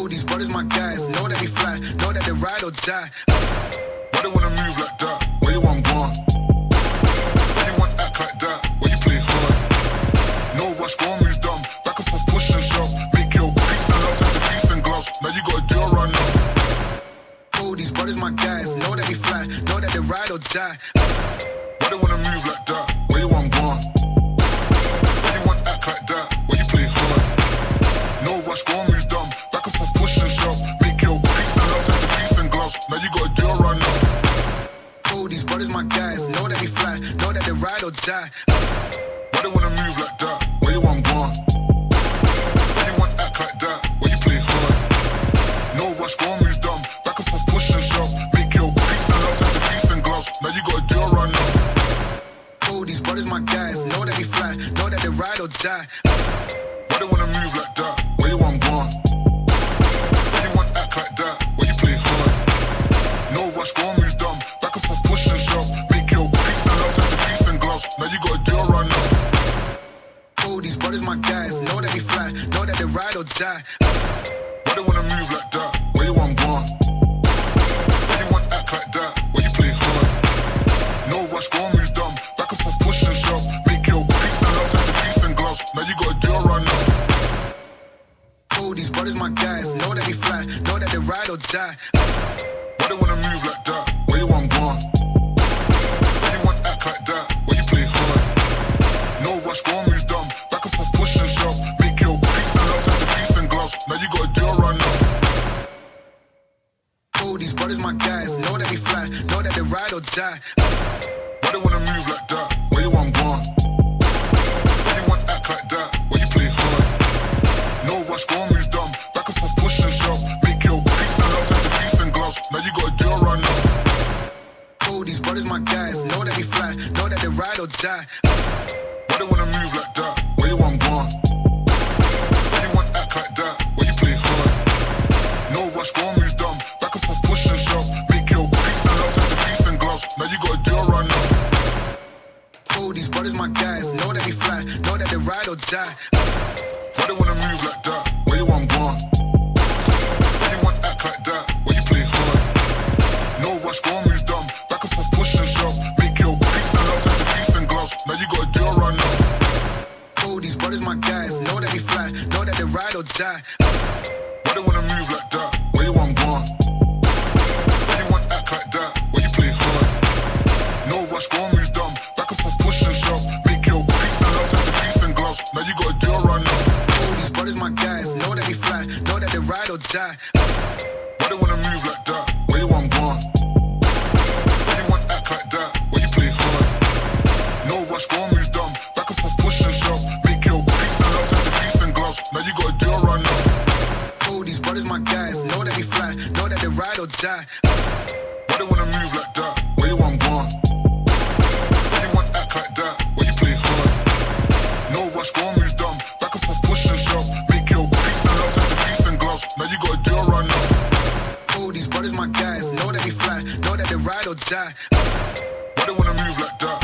Oh, these brothers my guys, know that they fly, know that they ride or die. Why they wanna move like that? Where you want gone? Why you want act like that? Where you play hard? No rush, go and move dumb. Back and forth, push and shove. Make your peace and love turn to peace and gloves. Now you gotta do a run now. Oh, these brothers my guys, know that they fly, know that they ride or die. Why they wanna move like that? Where you want gone? Why you want act like that? Where you play hard? No rush, go and move dumb. Back and forth, push and shove. Make your peace and love turn to peace and gloves. Now you gotta do a run now. Oh, these brothers my guys, know that they fly, know that they ride or die. Why they wanna move like that? Where you want gone? Why you want act like that? Where you play hard? No rush, go and move dumb. Back and forth, push and shove. Make your peace and love turn to peace and gloves. Now you gotta do a run now. Oh, these brothers my guys, know that they fly, know that they ride or die. Why they wanna move like that? Where you want gone? Why you want act like that? Where you play hard? No rush, go and move dumb. Back and forth, push and shove. Make your peace and love turn to peace and gloves. Now you gotta do a run now. Oh, these brothers my guys, know that they fly, know that they ride or die. Why they wanna move like that? Where you want gone? Why you want act like that? Where you play hard? No rush, go and move dumb. Back and forth, push and shove. Make your peace and love turn to peace and gloves. Now you gotta do a run now. Oh, these brothers my guys, know that they fly, know that they ride or die. Why they wanna move like that? Where you want gone? Why you want act like that? Where you play hard? No rush, go and move dumb. Back and forth, push and shove. Make your peace and love turn to peace and gloves. Now you gotta do a run now. Oh, these brothers my guys, know that they fly, know that they ride or die. Why they wanna move like that? Where you want gone? Why you want act like that? Where you play hard? No rush, go and move dumb. Back and forth, push and shove. Make your peace and love turn to peace and gloves. Now you gotta do a run now. Oh, these brothers my guys, know that they fly, know that they ride or die. Why they wanna move like that? Where you want gone? Why you want act like that? Where you play hard? No rush, go and move dumb. Back and forth, push and shove. Make your peace and love turn to peace and gloves. Now you gotta do a run now. Oh, these brothers my guys, know that they fly, know that they ride or die. Why they wanna move like that? Where you want gone? Why you want act like that? Where you play hard? No rush, go and move dumb. Back and forth, push and shove. Make your peace and love turn to peace and gloves. Now you gotta do a run now. Oh, these brothers my guys, know that they fly, know that they ride or die. Why they wanna move like that? Where you want gone? Why you want act like that? Where you play hard? No rush, go and move dumb. Back and forth, push and shove. Make your peace and love turn to peace and gloves. Now you gotta do a run now. Oh, these brothers my guys, know that they fly, know that they ride or die. Why they wanna move like that? Where you want gone? Why you want act like that? Where you play hard? No rush, go and move dumb. Back and forth, push and shove. Make your peace and love turn to peace and gloves. Now you gotta do a run now. Oh, these brothers my guys, know that they fly, know that they ride or die. Why they wanna move like that? Where you want gone? Why you want act like that? Where you play hard? No rush, go and move dumb. Back and forth, push and shove. Make your peace and love turn to peace and gloves. Now you gotta do a run now. Oh, these brothers my guys, know that they fly, know that they ride or die. Why they wanna move like that?